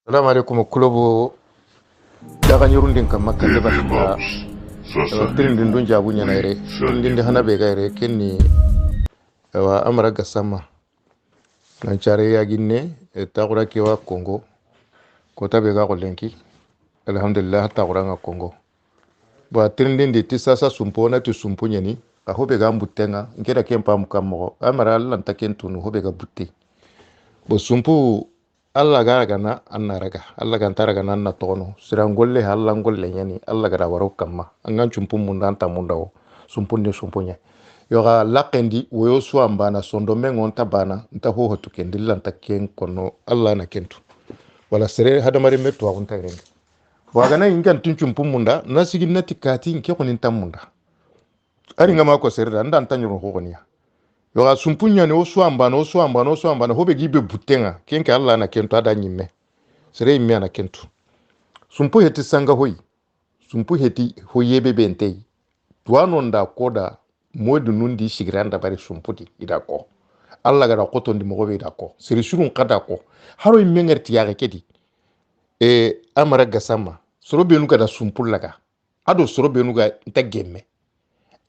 Salamu alaikum kulobo daga nyurundin kam makande basilla Kebabs, sasa tirindin hivu, dun jabu nyana oui, ire tirindin de hana sanifu. be gaire kenni wa amara gasama nan chare ya ginne ta gura kewa Kongo ko ta be ga lenki alhamdulillah ta gura nga Kongo ba tirindin de tisasa sumpo na tu sumpo nyani ka hobe ga mbutenga ngeda kempa mukamo amara Allah ta kentunu hobe ga butte bo sumpu Allah ga gana anna raga Allah ga taraga nan na tono sirangolle Allah ngolle nyani Allah ga waro kamma angan chumpum munda anta munda o sumpunne sumpunya yoga laqendi woyo suamba na sondo mengon tabana nta ho hotu kendilla nta ken kono Allah na kentu wala sere hadamari metu agunta renga waga na ingan tin chumpum munda na sigin nati kati nke konin munda ari ngama ko sere da ndan tanyuru ho konia yoga sumpunya ne o suamba hobe gibe butenga kenke Allah na kentu ada nyimme sere imme na kentu sumpu heti sanga hoyi sumpu heti hoyebe bentei tuano nda koda modu nundi sigranda bari sumputi ida ko Allah gara koto ndi mogobe ida ko sere surun kada ko haro imme ngerti yaga kedi amara gasama soro benu kada sumpul laga ado soro benu ga nta gemme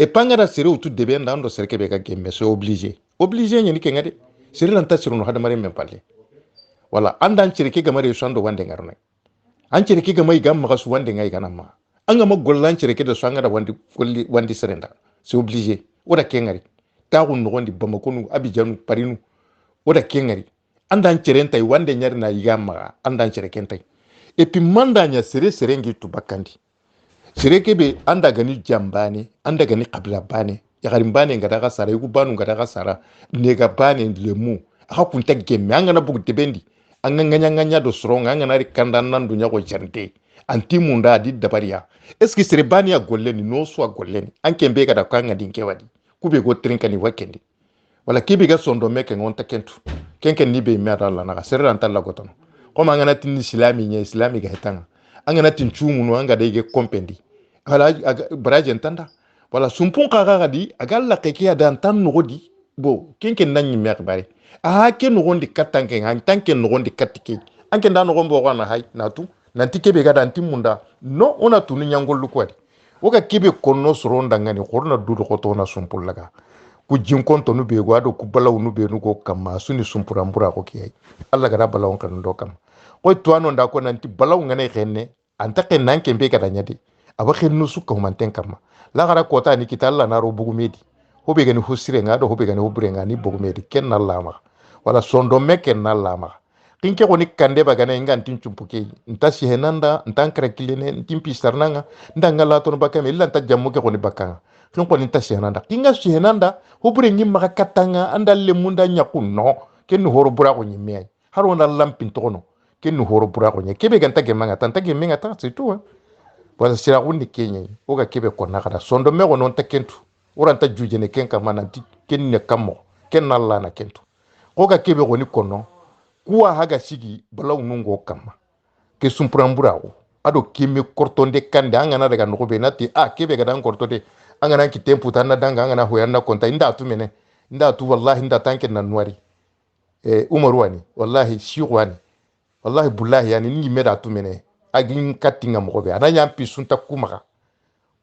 pangara sere utu debe nda ando sere kebe ga gemme c'est obligé nyani kenga de sere lanta sere no hadamare men palle wala andan cire ke gamare sando wande ngarne an cire ke gamai gam maga su wande ngai ganama an ga magollan cire ke da sanga da wandi kolli wandi serenda c'est obligé oda kengari tagun no gondi bamako nu abijanu parinu oda kengari andan cire ntai wande nyari na yigama andan cire kentai et puis mandanya sere ngi tubakandi sere kebe anda gani jambane anda gani kabila bane yagarin bane ngada ga sara yugu banu ngada ga sara nega bane lemu aka kunta gemme an gana bugu debendi an ga nganya do soronga an gana ri kanda nan dunya ko jante anti munda di dabariya est ce que sere bani ya golleni no so golleni an kembe kada ko an din kewadi kube go trinka ni wakendi wala kebe ga sondo meke ngonta kentu kenken ni be mi adalla na sere ran talla gotono ko ma ngana tin islami nya islami ga hetanga an gana tin chumu no an ga de ge kompendi wala baraje ntanda wala sumpun kaga di agalla keke ya dan tan no di bo kenken nan nyimme akbare a ke no gondi katanke han tanke no gondi katike anke ndan no gombo wana hay natu nanti kebe ga dan timunda no ona tunu nyangol ko di oga kebe konno soronda ngani korna dudo ko to na sumpul laga ku jinkonto nu be gwado ku balaw nu be nu go kamma suni sumpura mbura ko kiyai alla ga balaw kan do kam ko tuano nda ko nanti balaw ngane xenne anta ken nan kembe ga danyadi aba xennu su ko manten kamma la gara kota ni kitalla na ro bugu medi hobe gani hosire ngado hobe gani hobure ngani bugu medi ken na lama wala sondo meke na lama kinke ko ni kande ba gana ngan tin chumpuke nta si henanda nta krakilene ntim pisarnanga ndanga la ton bakame illa nta jammu ke ko ni bakanga kin ko ni ta si henanda kinga si henanda hobure ngi maka katanga andalle munda nyakun no ken horo bura ko nyimme haro na lampin tono ken horo bura ko nye kebe ganta gemanga tanta gemenga ta c'est tout wala sira wundi kenya oga kebe ko nakada sondo me wonon ta kentu uranta jujene kenka mananti kenne kammo kenna alla na kentu oga kebe ko ni kono kuwa haga sigi balaw nungo kamma ke sumprambura o ado keme kortonde kande angana daga no be nati kebe ga dan kortode angana ki tempu tan na danga angana hoyanna konta inda tu mene inda tu wallahi inda tanke na nwari umar wani wallahi shi wani wallahi bullahi yani ni meda tu mene agin katinga mo be ananya pisunta kumaga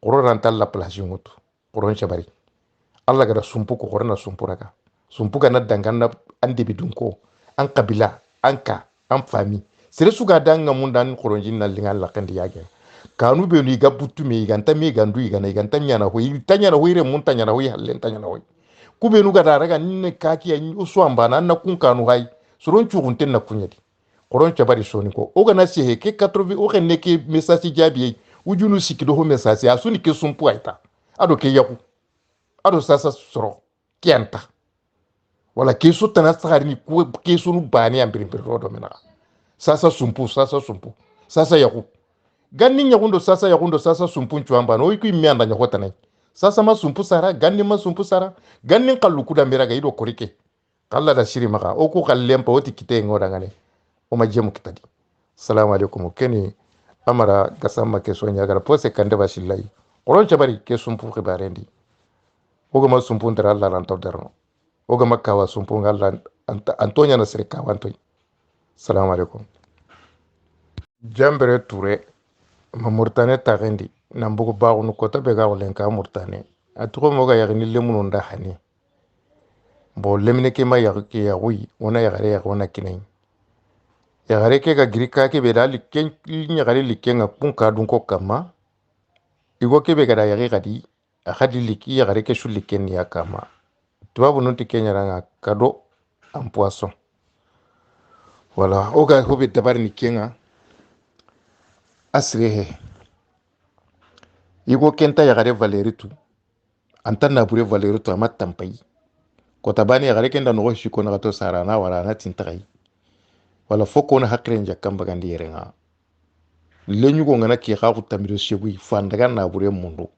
qororan talla place ngutu qoron shabari alla gara sumpu ko qorana sumpuraga sumpuga na dangana ande bidunko an kabila anka an fami sere suga danga mundan qoronjin na linga la kandi yage kanu be ni gabutu me ganta me gandu igana ganta nyana ho tanyana ho ire mun tanyana ho halle tanyana ho kube nu gada raga ni kaki ya usu ambana na kun kanu hay suron chugunten na kunyadi qoron cabari soni ko o gana se ke 80 o xenne ke message jabi ujunu sikido ho message asuni ke sumpu aita ado ke yaku ado sasa soro kianta wala ke so tana sagari ni ko ke sunu bani ambirin rodo mena sasa sumpu sasa yaku ganni nyakundo sasa sumpu chwamba no iku mianda nyakota nai sasa ma sumpu sara ganni ma sumpu sara ganni kallu kuda miraga ido korike kala da shiri maka o ko kallempa oti kite ngoda ngane o ma jemu kitadi assalamu alaikum keni amara gasama ke sonya gara pose kande basillahi qoron cabari ke sumpu khibarendi oga ma sumpu ndara Allah ran tawdarno oga makkawa sumpu ngalla antonya nasrika wantoy assalamu alaikum Jambere Touré ma murtane tagendi nambugu bagunu kota be ga wolen ka murtane atugo moga yagni lemunu nda hani bo lemine ke ma yag ke yawi wona yagare yag wona kinai yagare ke ga girika ke be dali ken nyagare likenga pun ka dun ko kama igo ke be ga yagi gadi a khadi liki yagare ke shu liken ya kama tubabu nunti kenya ranga kado en poisson voilà oga hobe dabar ni kenga asrehe igo kenta yagare valeritu anta nabure valeritu ama tampai kota bani yagare kenda no shi ko na to sara na wala na tintai wala foko na hakren jakam bagandi yerenga lenyu go ngana ki xa tamiro shegui fandaga nabure mundu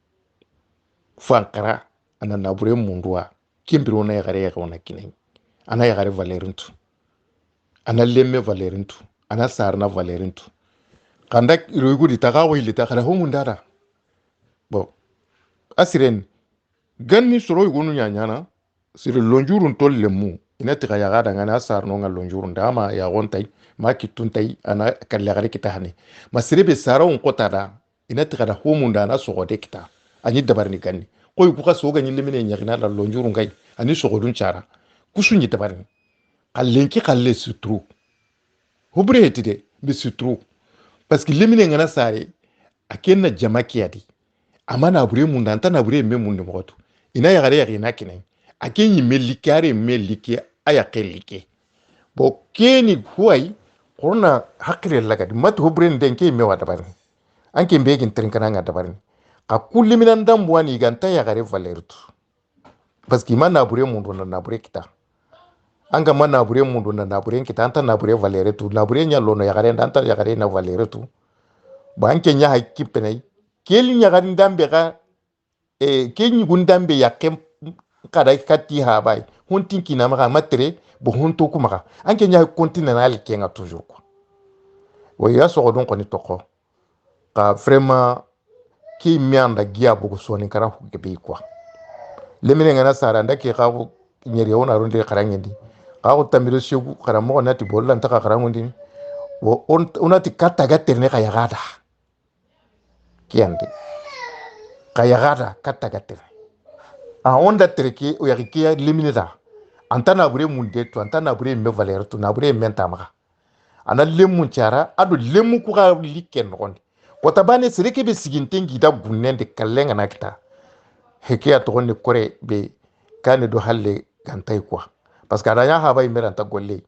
fankara ana nabure mundu wa kimbiro na yagare ya ona kinai ana yagare valerintu ana lemme valerintu ana sarna valerintu kanda iroigu di taga wili ta kana homu ndada bo asiren ganni soro igunu nyanyana sire lonjurun tollemu ina tiga yaga da ngana sarno ngal lonjurun dama ya gontai ma kituntai ana kallagare kitahani masirebe sara on kotada ina tiga da homu ndana sogode kita ani dabarni ganni koy ku ka soga nyi lemine nyagina da lonjurun gai ani sogodun cara kusunyi dabarni kallenki kalle sutru hubre hetide bi sutru parce que lemine ngana sare akenna jamakiyadi amana bure munda anta na bure me munde mogoto ina yagare yagi na kinai akenyi melikare melike aya kelike bo keni huai korona hakire lagadi mat hubre ndenke me wada barni anke mbegin trinkana nga dabarni ka kulli minan dambuani ganta yagare valertu parce que mana bure mundu na bure kita anga mana bure mundu na bure kita anta na bure valeretu na bure nya lono yagare anta yagare na valeretu ba anke nya hakki penai keli nyagari ndambe ga kenyi gundambe ya kem kada kati ha bai huntin kina maka matre bo hunto kuma ka anke nya continental kenga toujours quoi wo ya so don koni toko ka vraiment ki mianda gia bugu soni kara hu ke bi quoi lemine ngana sara ndake ka ko nyeri wona ronde karangendi ka ko tamiro shegu kara mo nati bolla ntaka karangundi wo onati kata gaterne ka yagada kiyande ka yagada kata gaterne a onda tereke o yaki ke lemine da antana bure munde to antana bure me valeur to na bure menta maka ana lemu cara ado lemu ku ga liken nondi wata bane sereke be sigintengi da gunnende kallenga nakita heke ya togonde kore be kane do halle gantay quoi parce que adanya ha bay meranta golle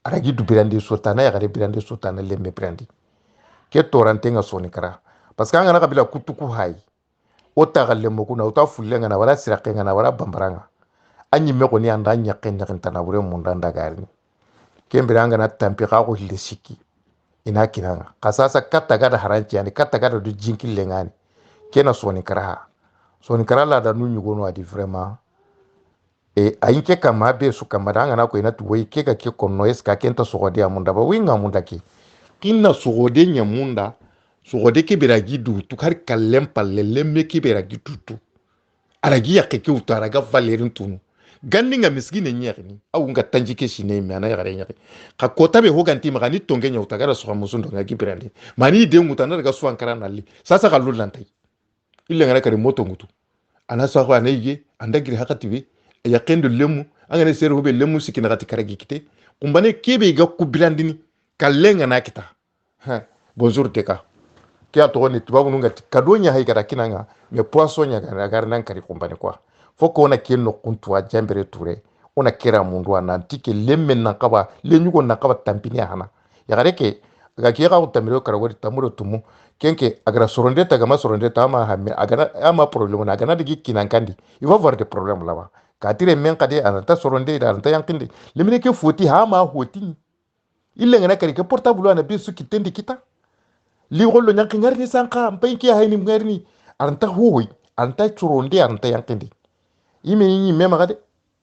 aragi du birande sotana ya gare birande sotana lemme birandi ke torante nga soni kara parce que ngana kabila kutuku hay o tagalle mo kuna o ta fulle ngana wala sirake ngana wala bambaranga anyi me ko ni anda nyake nyakenta na bure munda ndagari kembira ngana tampi ka ko hille siki ina kinanga kasasa katta gada haranci yani katta gada du jinkille ngani kena soni kara soni kara la da nu nyugo no adi vraiment ayinke kama be su kama da ngana ko ina tuwai ke ka ke konno eska kenta sogode amunda ba winga munda ke kinna sogode nya munda sogode ke beragi du tu kar kallem palle lemme ke beragi tutu aragi yakke ke utara ga valerin tunu ganni nga miskine nyerni awu nga tanji ke shine mi ana yare nyake ka kota be hoganti magani tonge nya utagara so musundo nga gibrandi mani de ngutana daga so ankara nalli sasa kallu lantai ille ngana kare moto ngutu ana so ko anege andagiri hakati ya kendo lemu angane sere hobe lemu sikina gati karagi kite kumbane kebe ga kubilandini kallenga na kita ha bonjour teka kia to ni tubabu nunga kadonya hay gara kinanga me poisson nya gara nan kari kumbane kwa foko ona kenno kuntu wa jambere ture ona kera mundu ana tike lemme na kaba lenyugo na kaba tampini hana ya gareke ga kiya ko tamiro kara wori tamuro tumu kenke agara soronde ta gama soronde ta ma ha agara ama problème na gana digi kinankandi il va avoir des problèmes là-bas katire men kade anata soronde da anata yankinde limine ke foti ha ma hoti ille ngana kari ke portable ana be su kitendi kita li gollo nyanki ngarni sanka mpanki hayni ngarni anta hoy anta soronde anta yankinde ime yi mema kade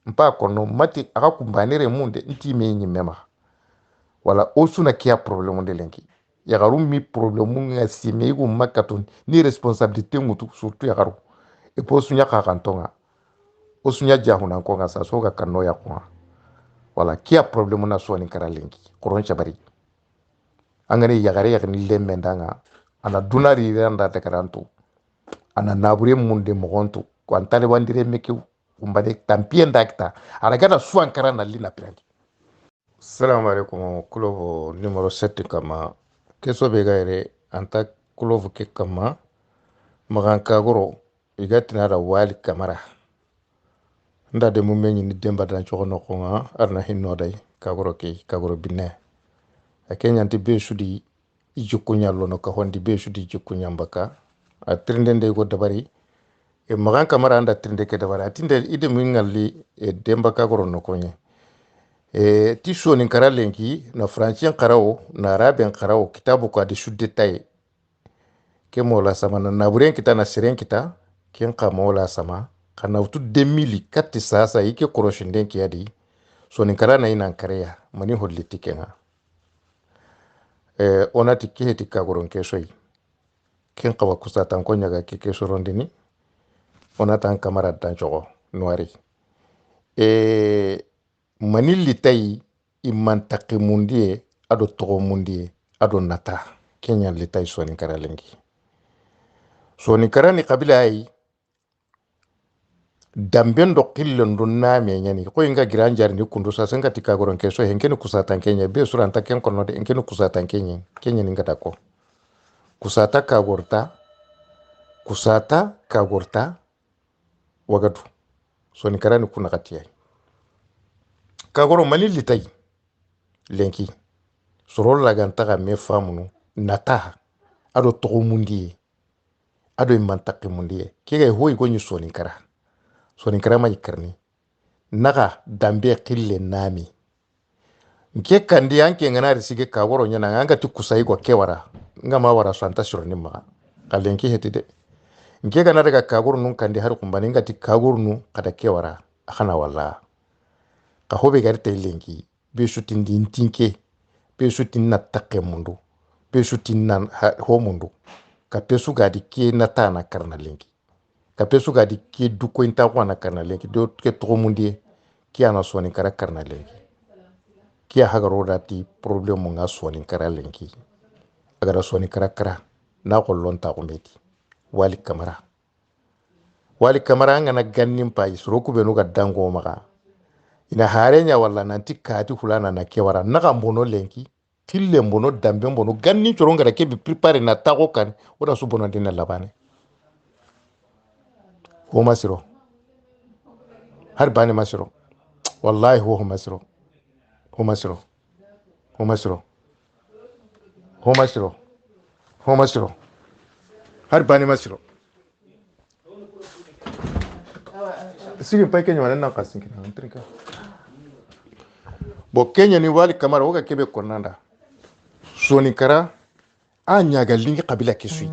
mpa kono mati aka kumbanire munde nti me yi mema wala osuna kia problème de lenki ya garu mi problème nga sime igu makatun ni responsabilité mutu surtout ya garu e po sunya ka kantonga o sunya jahuna ko nga sa so ga kanno ya ko wala kia problème na so ni kara lenki koron chabari angani yagare yagni lemmendanga ana dunari randa takarantu ana nabure munde mogontu ko antale wandire meki umbade tampien dakta ana gada suan karana lina pirandi. Assalamu alaikum kulovo numero 7 kama keso be gaire anta kulovo ke kama magan kagoro igatina da wali kamara nda de mumeni ni demba dan chono ko nga arna hinno dai kagoro ke kagoro binne akenya anti be sudi ijukunya lono ka hondi be sudi ijukunya mbaka a trindende go dabari e magan kamara anda trinde ke dabari atinde ide mingalli e demba kagoro no konye e ti soni kara lenki na francien karao na araben karao kitabu ko adi sudde tay ke mola sama na naburen kita na siren kita ken ka mola sama kana utu 2004 sasa yake koroshinden ki yadi soni kara na ina kareya mani holliti kenga onati kiheti kagoron kesoi ken kawa kusatan ko nyaga ke kesorondini onatan kamara dan jogo noiri mani litai imantaki mundie ado togo mundie ado nata kenya litai soni kara lengi soni kara ni kabila ai damben do qillen do name nyani ko inga giranjar ni kundu sa senga tika goron keso henkeni kusatan kenya be suranta ken kono de henkeni kusatan kenya kenya ni ngata ko kusata ka gorta wagadu soni kara ni kuna katiyai kagoro mani litai lenki sorol laganta ga me famunu nata ado togo mundi ado imantaki mundi kega hoy go ni soni kara ma yikarni naga dambe qille nami nke kandi anke ngana risige kagoro nyana nganga ti kusai go kewara ngama wara santa surni ma kalenki hetide nke kana daga kagoro nun kandi har kumbani ngati kagoro nu kada kewara khana walla ka hobe garte lenki be shutin din tinke be shutin na takke mundu be shutin na ho mundu ka pesu gadi ke na tana karna lenki ka pesu gadi ke duko inta ko na karna lenki do ke to mundi ki ana soni kara karna lenki ki haga roda ti problem nga soni kara lenki agara soni kara na ko lonta ko meti wali kamara ngana gannim pay soroku be no ga dango maka ina harenya walla nanti kati hulana na kewara naga mbono lenki tille mbono dambe mbono ganni choronga ke bi prepare na tago kan oda su bono dina labane ho masiro har bani masiro wallahi ho masiro har bani masiro sigi pay kenya wana kasin kina antrika bo kenya ni wali kamara oga kebe konanda soni kara a nyaga lingi kabila kisui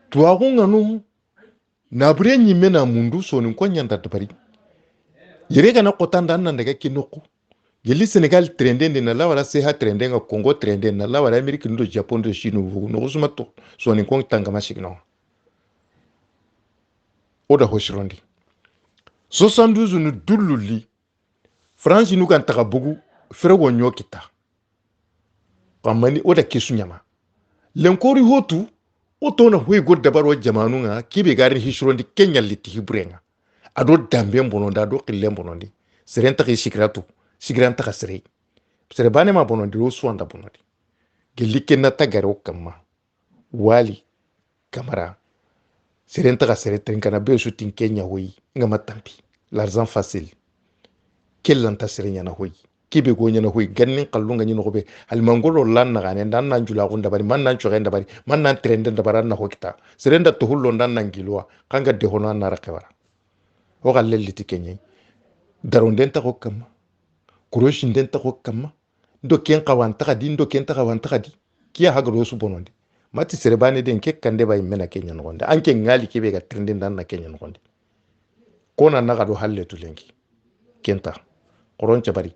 tuwagunga nu nabure nyime na mundu soni ko nyanda tabari yere kana kotanda nan daga kinoko yeli senegal trende na la wala seha trende nga congo trende na la wala amerika ndo japan ndo chino no usumato soni ko tanga mashigno oda hoshirondi 72 nu dululi France nu kan taka bugu frego nyokita kamani oda kesu nyama lenkori hotu oto na hoy god dabaro jamanu nga kibe garin hisrondi kenya liti hibrenga ado dambe bononda ado qille bonondi serenta ki sigranta ka sere bane ma bonondi ro suanda bonondi gelike na tagaro kama wali kamara serenta ka sere trinkana be shooting kenya hoy nga matampi l'argent facile kellanta sere nyana hoy kibe go nyana hoy gannin kallunga nyino ko be al mangolo lan na ganen dan nan jula gunda bari man nan chogenda bari man nan trende da baran na hokita serenda to hullo dan nan gilwa kanga de hono na rakewara o galle liti kenyi daronden ta ko kama kuroshin den ta ko kama do ken qawanta kadi do ken ta qawanta kadi kiya hagro su bonondi mati serebani den ke kande bay mena kenya no gonde anke ngali kibe ga trende dan na kenya no gonde kona na gado halle to lenki kenta qoron bari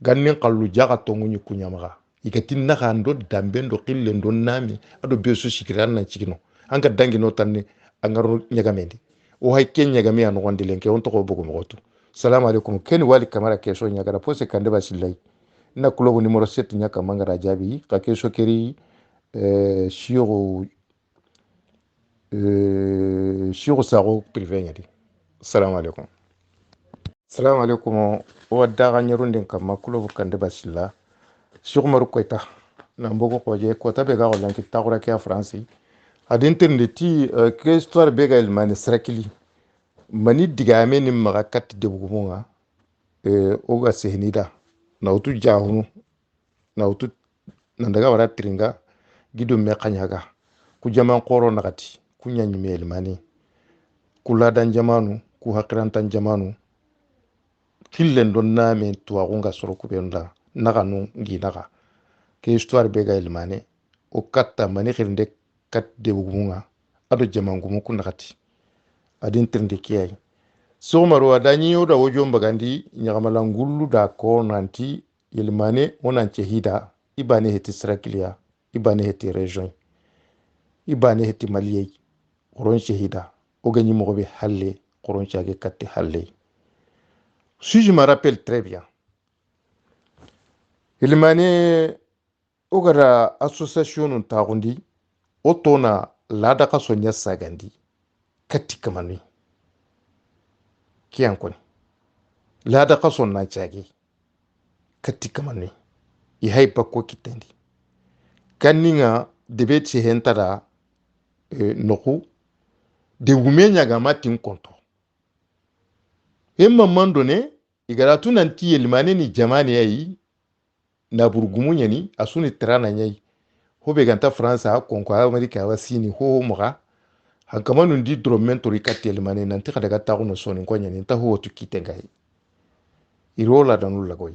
gannin qallu jaga tongunyi kunyamaga ikatin na gando damben do qille ndo nami ado besu sikiran na cikino anga dangi no tanni angaro nyagamendi o hay ken nyagame an gonde lenke on to ko bugu mogotu salamu alaikum ken wali kamara keso nyagara pose kande basillai na kulogo numéro 7 nyaka mangara jabi ka ke sokeri shiro shiro sago privé nyadi. Assalamu alaikum. Assalamu alaikum. O daga nyarundin kama kulogo kande basilla shiro maru koita na mbogo koje kota be ga lanki tagura ke France adin tirndi ti ke histoire be ga ilmani srakili mani digame ni maga kat de bugumunga o ga sehnida na utu jahunu na utu nandaga wara tiringa gido me kanyaga ku jaman qoro nakati ku nyanyi me ilmani ku ladan jamanu ku hakirantan jamanu killen don name tuwagunga soro kubenda naga nu ngi naga ke histoire be ga ilmani o katta mani khirnde kat de bugumunga ado jaman gumu ku nakati adin tirndi kiyai somaro adanyi yoda wojo mbagandi nyagamala ngullu da ko nanti ilmane onance hida ibane heti srakilia ibane heti region ibane heti maliyei qoron shehida ogani mogobe halle qoron chage katte halle. Si je me rappelle très bien, ilmane ogara association tagundi otona lada kaso nya sagandi katti kamani kiyan koni lada kaso na chage katti kamani i haipa ko kitendi kaninga debeti hentara noku de wumenya ga matin konto emma mandone igara tunanti yelmane ni jamani yayi na burgumu nyani asuni trana nyai hobe ganta France ha konko Amerika wasini ho moga hankamanu ndi dromento rikati yelmane nanti kada gata kuno soni ko nyani ta ho tu kitengai irola danu lagoy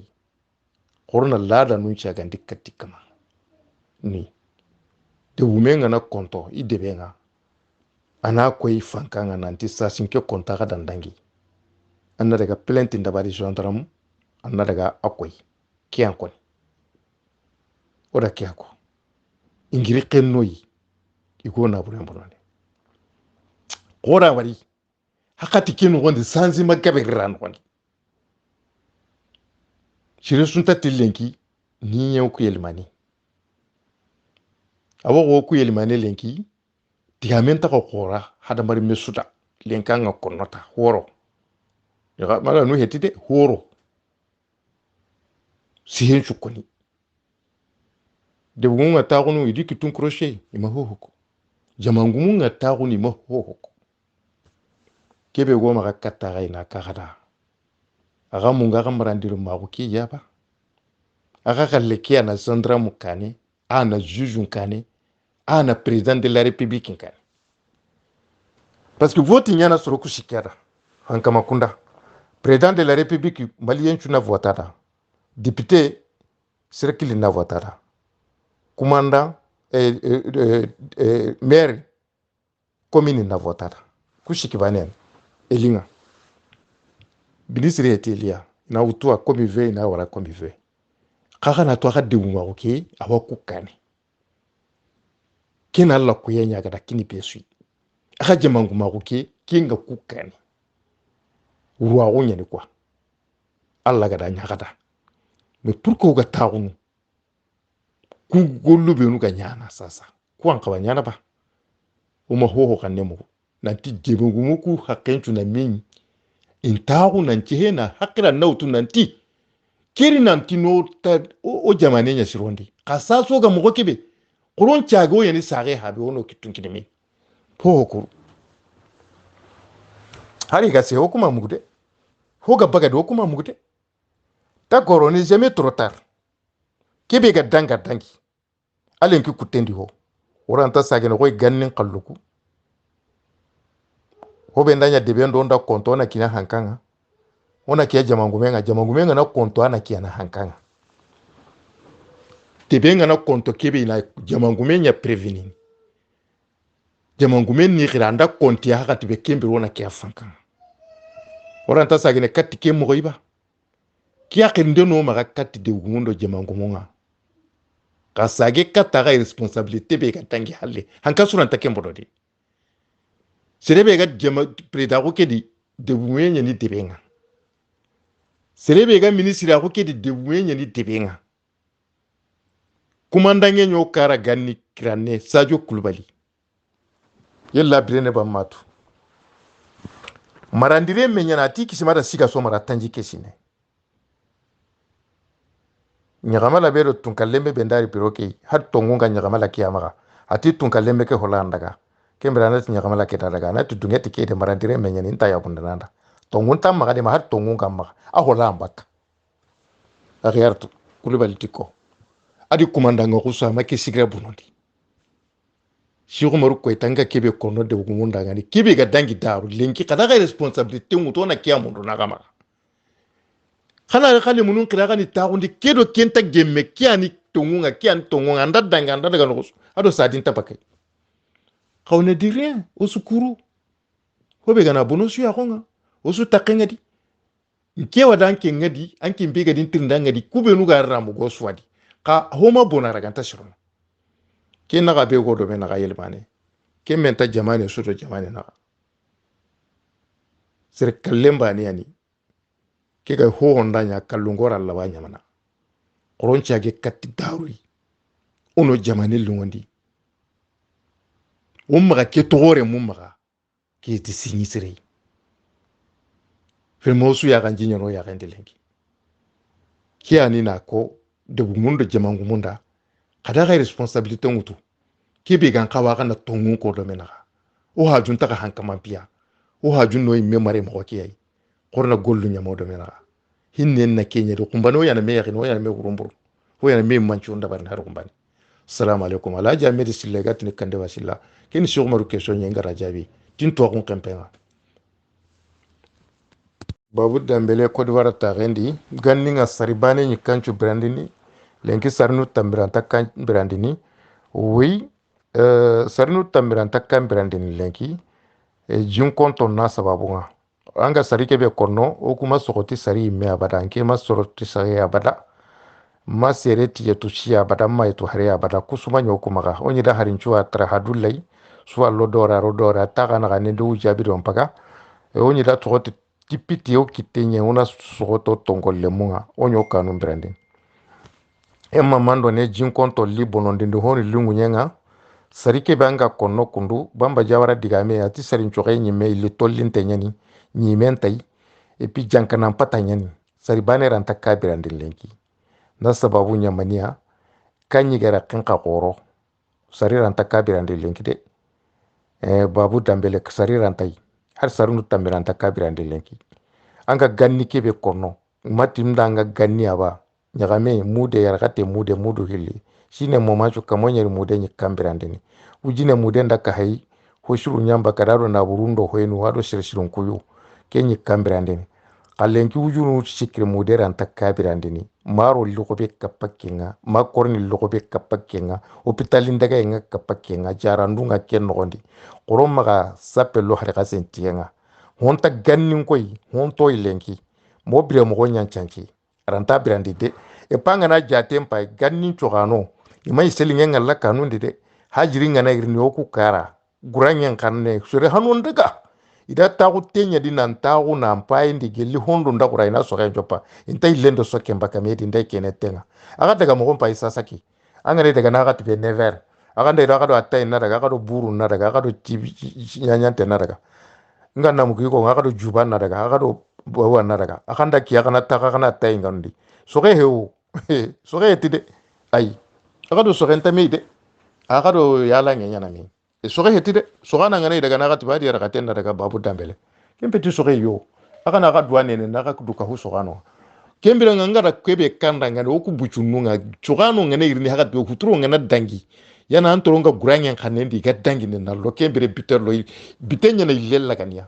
korona lada nun chaga ndikati kama ni de wumenga na konto idebenga ana koy fankanga nanti sasinke konta ga dandangi anna daga plainte ndabari gendarme anna daga akoy kiyan kon oda kiyako ingiri kennoyi iko na bure mbonone qora wari hakati kinu gonde sanzi magabe ran gonde shire sunta tilenki ni nyew ku yelmani awo ku yelmani lenki digamenta ko qora hada mari mesuda lenkanga konota horo ya mala no hetide horo sihen chukoni de bunga tagunu idiki tun crochet ima hohoko jamangumunga taguni ma hohoko kebe goma ga katta ina kagada aga munga ga marandiru magu ki yaba aga galle ki ana Sandra Mukane ana juge Mukane ana président de la république Mukane parce que vote nyana soro ku shikara hankama kunda président de la république malien tuna votada député circle na votada commandant maire commune na votada ku shikibanen elinga ministre etelia na utua comme veut na wala comme veut kaka na to de wuma oké awa kukane kena la kuyenya ga kini pesu aka jamangu ma oké kinga kukane ruwa wonya ni kwa alla ga da nyagada mais pourquoi ga taunu ku gollu be nu ga nyana sasa ku an ka nyana ba uma hoho kan nemo nanti jebugu muku hakentu na min intahu nanti hena hakira nautu nanti kiri nanti no ta o jamane nya sirondi kasaso ga mugo kebe kuron chago yani sare habe wono kitun kideme po ko hari ga se hokuma mugude hoga baga do hokuma mugude ta goro ni jamais trop tard kebe ga danga dangi alen ki kutendi ho oranta sage no koy gannin kalluku hobe ndanya debe ndo nda konto na kina hankanga ona kiya jamangumenga na konto ana kiya na hankanga debe nga na konto kebe na jamangumenya prevenir jamangumen ni giranda konti ya hakati be kembe wona kiya fankanga oranta sage ne katti ke mo iba kiya kende no maga katti de gundo jamangumunga kasage kata ga responsabilité be katangi halle hanka suranta kembo dodi serebe ga jama predago kedi de buenya ni debenga serebe ga ministre ako kedi de buenya ni debenga kumandange nyo kara ganni kirane Sadio Kulubali yella birene ba matu marandire menyana ati kisimara siga so mara tanji kesine nyagamala bero tunkalembe bendari piroke hat tongunga nyagamala kiyamaga ati tunkalembe ke holandaga kembra na nyagamala ke daga na tudungeti ke de marandire menyana inta ya bundananda tongunta maga de ma hat tongunga maga a holambaka agiyartu Kulubali tiko adi kumandanga kusa make sigra bunondi Shiku maru ko itanga kebe kono de gumunda ngani kebe ga dangi daru lenki kada ga responsabilité muto na kiya mundu na gama khana khali munun kira ga ni tagundi kedo kenta gemme kiyani tongunga kiyani tongunga ndadanga ndadaga no ado sadin tapakai khawne di rien osukuru hobe gana bonosu ya konga osu takenga di nkewa danke ngadi anke mbega din tirndanga di kubenu ga ramu go swadi ka homa bonara ganta shirono ke naga be go do be naga yelbane ke menta jamane suto jamane naga sir kallemba ni ani ke ga ho honda nya kallungora Allah ba nyamana qoroncha ge katti darui ono jamane lungondi umma ke togore mumma ke ti sinisire filmosu ya ganji nyono ya gandelengi ke ani na ko de mundo jamangu munda kada ga responsabilité ngutu kebe gan kawa kana tongun ko do menaga o ha junta ka hankama piya o ha junno imme mare mo kiyai korna gollu nyamo do menaga hinne na kenya do kumbano yana me yakin o yana me gurumbur o yana me manchu ndaba na kumbani assalamu alaikum ala jamedi sille gatni kande wasilla ken shogmaru question ngara jabi tin to kon kampenga babu dambele ko dwara ta rendi ganninga saribane ni kanchu brandini lenki sarnu tambiranta kan brandini oui sarnu tambiranta kan brandini lenki jin konton na sababunga anga sari kebe korno o kuma sokoti sari me abada anke ma soroti sari abada ma sereti yetu shi abada ma yetu hari abada kusuma nyokuma ga onyi da harin chuwa tra hadulai suwa rodora taga na gane do jabi don paga onyi da tokoti tipiti o kitenye una sokoto tongolle munga onyo kanu branding emma mando ne jin konto libonondi ndo honi lungu nyenga sarike banga konno kundu bamba jawara digame ati sarin choke nyime ili tollinte nyani nyimentai epi jankana pata nyani sari bane ranta kabirandi lenki na sababu nyamania kanyi gara kanka koro sari ranta kabirandi lenki de babu dambele sari rantai har sarunu tambiranta kabirandi lenki anga ganni kebe konno matimda anga ganni aba nyagame mude yaragate mudu hili shine momacho kamonyeri mude nyikambirandini ujine mude ndaka hai hoshuru nyamba kararo na burundo hoenu wado shirshirun kuyu kenyi kambirandini kalenki ujunu shikri mude ranta kabirandini maro lokobe kapakenga makorni lokobe kapakenga hospitali ndaga enga kapakenga jarandunga kennogondi koromaga sapelo harika sentiyenga honta gannin koy honto ilenki mobire mo nyanchanki ranta birandi de e panga na jatem pa gannin chogano imay selinge ngalla kanundi de hajiri ngana irni oku kara guranyen kanne sure hanon daga ida tagu tenya di nan tagu na mpai ndi geli hondo ndakura ina soka njopa inta ilendo soke mbaka medi ndai kene tenga aga daga mo mpa isa saki angare daga na gati be never aga ndai daga do atai na daga do buru na daga aga do nyanyante na daga ngana mukiko aga do juba na daga aga do bawa na daga akanda ki aga na taka kana tai ngandi soke heu soke tide ai aga do soke ntamide aga do yala ngenya na mi soke hetide soka na ngane daga na gati badi daga tenna daga babu dambele kempeti soke yo aga na ga duane ne na ga duka hu soka no kembira ngara kwebe kanda ngane oku buchununga soka no ngane irni haga do kuturo ngana dangi yana antoronga guranyen kanendi ga dangi ne na lo kembere biter lo bitenya na ilella kania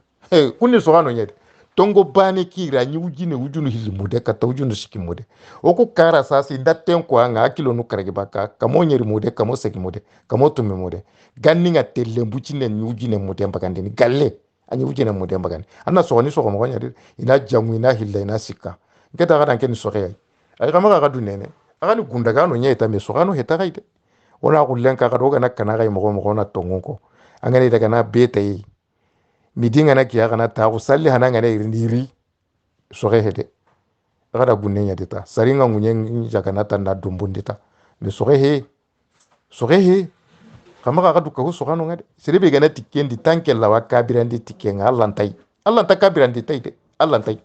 kunni soka no nyede tongo bane kira nyi ujine ujunu hilimude kata ujunu shikimude oku kara sasi daten ko anga akilo no karage baka kamo nyeri mude kamo seki mude kamo tumi mude ganni nga telle mbuchine nyi ujine mude mbakandeni galle anyi ujine mude mbakani anna so ni so ko mo nyari ina jamu ina hilla ina sikka ngeta kada nkeni so kay ay kama ga dunene aga ni gunda ga no nyeta me so ga no heta gaite ona kullenka ga doga nakana ga mo na tongonko angani daga na beta yi midinga na kiya kana ta ku salli hananga ne irindiri soge hede kada bunne nya dita saringa munye jaga na tan na dumbundita me soge he sogehe kama ka du ka sogano ngade serebe gana tikendi tanke la wa kabirandi tikenga Allah ta kabirandi tay de Allah tay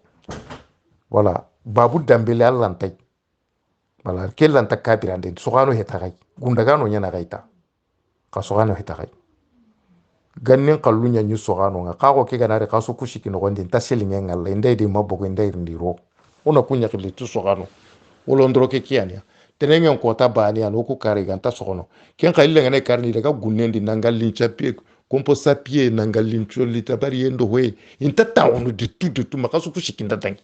wala babu dambele Allah tay wala kellan ta kabirandi sogano heta gai gundagano nyana gaita ka sogano heta gai gannin kallunya nyu sogano nga ka ko ke gana re ka so kushiki no gonde ta selinga ngalla indai de mabogo indai ndiro una kunya kile tu sogano wolo ndro ke kiania tenengen kota bani an oku kare ganta sokono ken ka illenga ne karni daga gunnendi nangalin chapie kompo sapie nangalin choli tabari yendo we inta tawunu de tu makasu kushikinda dangi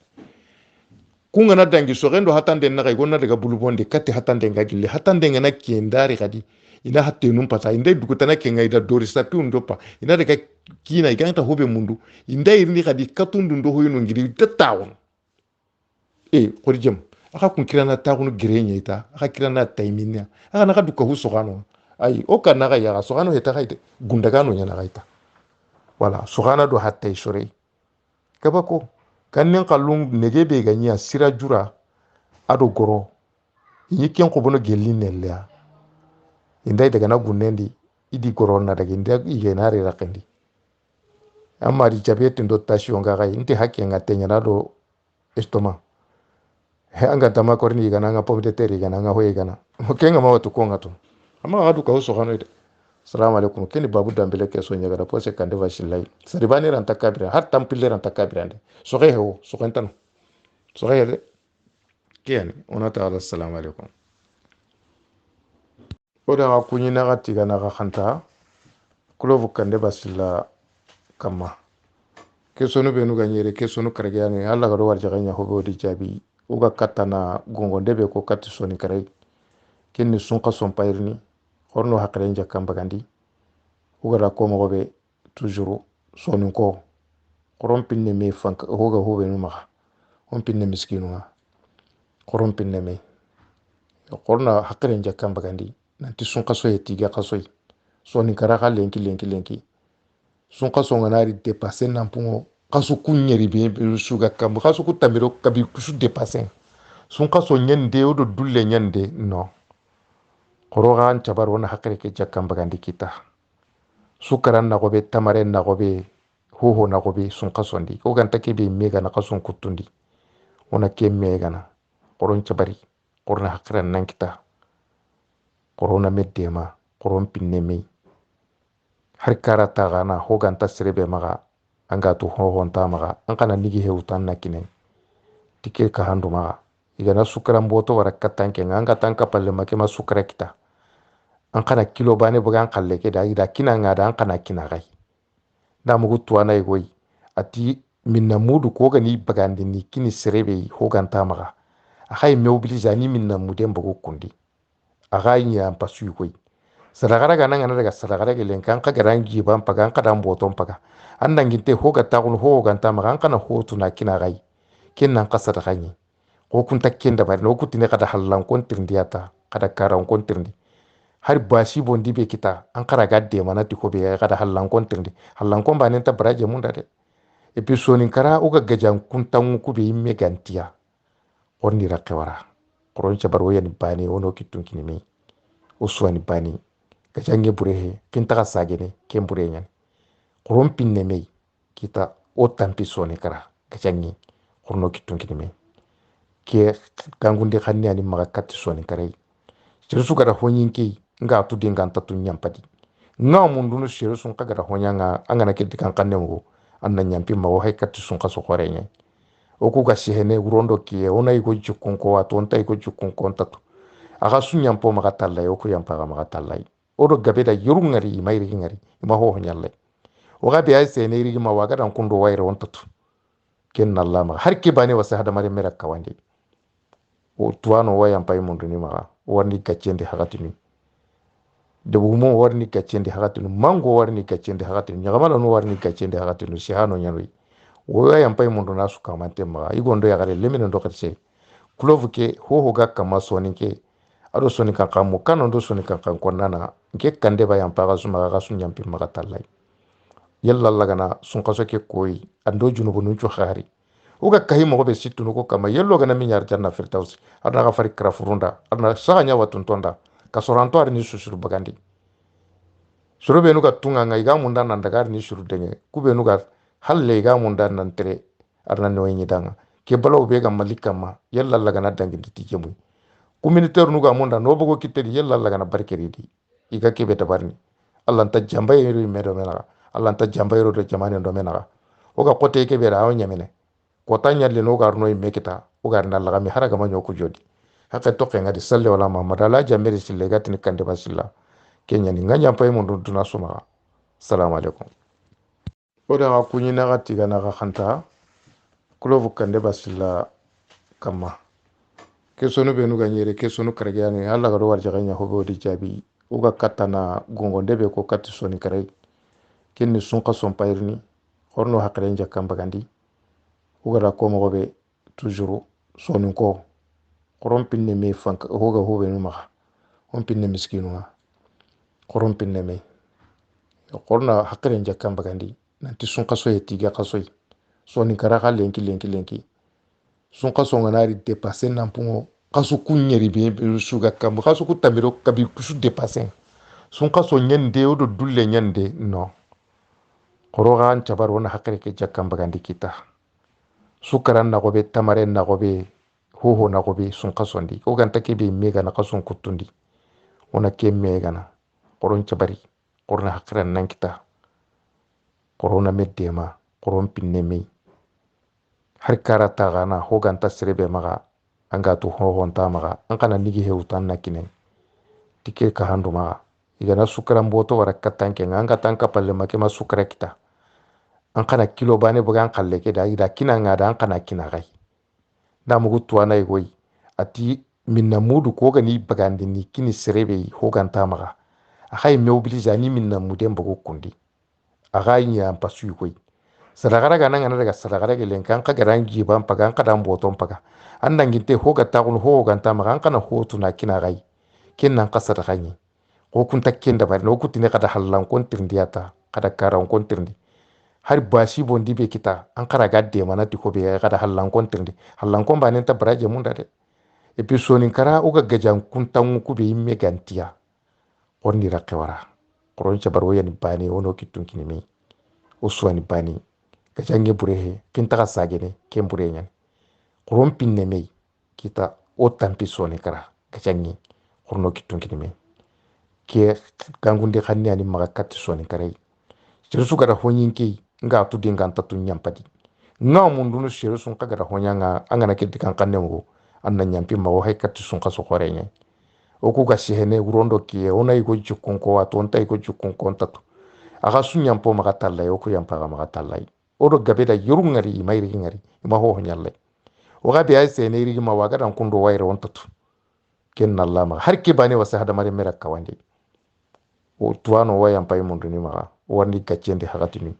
kunga na dangi sogendo hatande na gonna daga bulubonde katti hatande ngagille hatande ngana kiendari kadi ina hatte num pata inde dugutana kenga ida dori sapi undopa ina daga kina iganta hobe mundu inda irni kadi katundu ndo hoyno ngiri tatawun korjem aka kun kirana ta kunu girenya ita aka kirana taiminya aka naka duka hu sogano ai o kana ga ya sogano heta ga gundagano nya na ita wala sogana do hatta isore kabako kannen kallum negebe ganya sira jura ado goro yiken ko bono gelin nella indai daga na gunnendi idi goro na daga inda ige na re rakandi amma di jabete ndo tashion ga ga inte hakke ngatenya na do estoma he anga tama korni gana nga pomte teri gana nga hoye gana kenga ma watu konga to amma adu ka so gano ide assalamu alaikum keni babu dambele ke so nyaga da pose kande vashilai saribani ran takabira har tampille ran takabira ande so ge ho so kentan so ge de kiani ona ta assalamu alaikum oda ga kunyi na gati gana ga khanta kulovu kande basilla kama ke sonu benu ganyere ke sonu karge ani alla ga do warja ganya hobo di jabi uga katana gongo ndebe ko katti soni karai kenni sunka son payirni horno hakren jakam bagandi uga ra ko mo be toujours soni ko korompinne me fank hoga hobe no ma hompinne miskinu ma korompinne me korna hakren jakam bagandi nanti sunka so yetiga kasoy soni kara ka lenki sunka so nganari dépasser nampungo kasu kunyeri be suga kam kasu ku tamiro kabi kusu dépasser sun kaso nyande odo dulle nyande no korogan chabar wona hakre ke jakam bagandi kita sukaran na gobe tamaren na gobe hoho na gobe sun kaso ndi o ganta ke be mega na kasun kutundi ona ke mega na koron chabari korna hakran nan kita korona meddema koron pinne me har karata gana ho ganta serebe maga anga to honta maga an kana nigi hewtan nakinen tike ka handu maga igana sukara mboto wara katanke nganga tanka palle make ma sukara kita an kana kilo bane bugan kalle ke da ida kina ngada an kana kina gai da mugu tuwana igoi ati minna mudu ko gani bagandi ni kini serebe ho ganta maga akai mobilize ni minna mudem bugu kundi agai nya pasu igoi sadagara ga nan daga sadagara ga len kan ka garangi ban paga kan dan boton paga an nan ginte ho ga ta kun ho ga ta magan kana ho tuna kina gai kin nan kasa da gani ko kun takken da bari no kutine kada hallan kon tirndiyata kada karan kon tirndi har bashi bondi be kita an kara gadde mana ti ko be kada hallan kon tirndi hallan kon banen ta baraje mun da de e bi sonin kara uga gajan kun tan ku be yimme gantiya onni rakewara koron chabar woyani bani wono kitun kinimi uswani bani kajange burehe kinta sagene ken burenyan koron pinne mei kita o tampi soni kara kajange korno kitun kinimi ke kangunde khanni ani maga katti soni kare jesu gara honyinki nga tu dinganta tu nyampadi nga mundu no sheru sun kagara honyanga angana ke dikan kanne ngo anna nyampi ma wo hay katti sun kaso korenya o ku gashi hene urondo ki ona iko jukun ko wato onta iko jukun ko ontatu aga sun nyampo maga talla yo ku yampa maga talla odo gabe da yurungari mayri ngari ma ho honyalle o gabe ay se ne rigi ma waga dan kundo wayre ontatu ken nalla ma har ke bani wasa hada mare mera kawande o tuano wayan pay mundu ni maga warni gaccende hakatini debumo warni gaccende hakatini mango warni gaccende hakatini nyagamala no warni gaccende hakatini si hano nyanoi wayan pay mundu nasu kamante maga igondo yagare lemina ndo katse kulovu ke ho ga kama soni ke ado soni kan kamu kano ndo soni kan konnana ke kande bayan paga suma ga sun yampi maga tallai yalla lagana sun kaso ke koyi ando junubu nunchu khari uga kahi mo be situ no ko kama yello gana mi nyar janna firdaus adna ga fari krafurunda adna sanya watun tonda ka soranto ar ni susuru bagandi soro be nuga tunga nga iga munda nan daga ar ni suru denge kube nuga halle iga munda nan tere ar nan noyi danga ke balaw be ga malika ma yalla laga na dangi ti jemu communautaire nuga munda no bogo kitedi yalla laga na barkeri di iga kebe tabarni allah ta jamba yero medo mena allah ta jamba yero do jamane do mena oga kote kebe ra awnya mene kota nyalle no gar noy mekita ogar na laga mi haraga ma nyoko jodi haka to kenga di salle wala ma madala jambe sille gatini kande basilla kenya ni nganya pay mo duna suma assalamu alaikum oda ga kunyi na gati ga na ga khanta kulovu kande basilla kama ke sonu be nu ga nyere ke sonu karage yani alla ga do war jaganya hobo di jabi uga katana gongo ndebe ko katti soni kare kenni sunqa son payirni horno hakre njakam bagandi uga da ko mo be toujours sonu ko korom pinne me fank hoga hobe nu ma on pinne miskinu ma korom pinne me korna hakre njakam bagandi nanti sunqa so yetiga qasoy soni kara ka lenki sunqa so nganari dépasser nampungo kasu kunyeri be suga kam kasu ku tamiro kabi kusu dépasser sun kaso nyande odo dulle nyande no korogan chabar wona hakere ke jakam bagandi kita sukaran na gobe tamaren na gobe hoho na gobe sun kaso ndi o ganta ke be mega na kasun kutundi wona ke mega na koron chabari korna hakran nan kita korona meddema koron pinne me har karata gana ho ganta serebe maga anga to ho honta maga an kana nigi hewtan nakine tike ka handu maga igana sukara mboto wara katanke nganga tanka palle make ma sukara kita an kana kilo bane buga an kalle ke da ida kina ngada an kana kina gai da mugu tuwana igoi ati minna mudu ko gani bagandi ni kini serebe ho ganta maga akai mobilize ni minna mudem bugo kundi agai nya pasu igoi sadagara gana ngana daga sadagara gelen kan ka garangi ban paga an kada mboton paga an nanginte ho gata kun ho ganta maga an kana ho tuna kina gai kinnan kasar ganyi ko kun takken da bari no kutine kada hallan kontirndiyata kada karan kontirndi har basi bondi be kita an kara gadde manati ko be kada hallan kontirndi hallan kon banen ta baraje munda de e puis sonin kara uga gajan kun tan ku be yimme gantiya onni rakewara koron chabar woyani bani wono kitun kinimi uswani bani gajange burehe kin taka sagene ken burenyan koron pinne mei kita o tampi sonin kara gajange korno kitun kinimi ke gangunde khanni ani maga katti soni karai jesu gara honyinke nga tu dinga tatu nyampadi nga mundu no sheru sun kagara honyanga angana ke dikan kanne mo anna nyampi mago hay katti sun kaso korenya o ku ga shehene urondo ki ona igo jukun ko wato onta igo jukun ko tatu aga sun nyampo maga talla o ku yampa maga talla o do gabe da yurungari mayri ngari ma ho honyalle o ga be ay sene iri ma waga dan kundo wayre on tatu ken nalla ma har ke bane wasa hada mare mera kawande o tuwano wayan pay munduni maga warni gaccende hakatini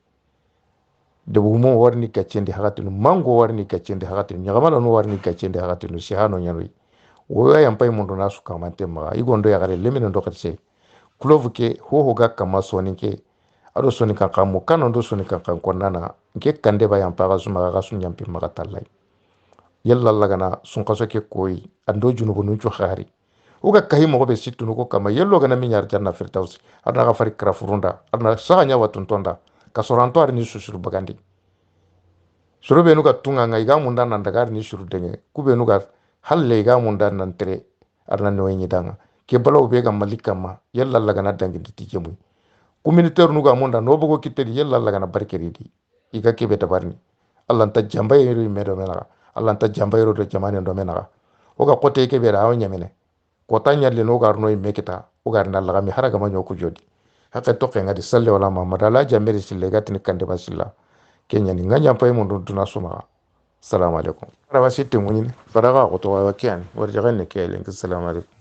debumo warni gaccende hakatini mango warni gaccende hakatini nyagamala no warni gaccende hakatini shihano nyanoi wayan pay munduna su kamante maga igondo ya gare lemina ndo katse kulovu ke ho ga kama soni ke ado soni kan kamu kanu ndo soni kan konnana nke kande bayan paga su maga su nyampi maga tallai yalla lagana sun kaso ke koyi ando junubu nunchu khari uga kahi mo be sittu no ko kama yello gana mi nyar janna firdaus adna ga fari krafurunda adna sanya watun tonda ka soranto ar ni susuru bagandi suru be no ga tunga ngai ga munda nan daga ni suru denge ku be no ga halle ga munda nan tere adna no yin danga ke balaw be ga malika ma yalla laga na dangi ti jemu communautaire no ga munda no bogo kitedi yalla laga na barkeri di iga ke be tabarni allah ta jamba yero medo mena allah ta jamba yero do jamane do mena o ga kote ke be ra awnya mene kota nyalle no gar noy mekita o gar na laga mi haraga ma nyoko jodi haka to kenga di salle wala ma madala jambe sille gatini kande basilla kenya ni nganya pay mo duna suma assalamu alaikum rawa sitte munin faraga ko to wa kian war jagan ne kelen assalamu alaikum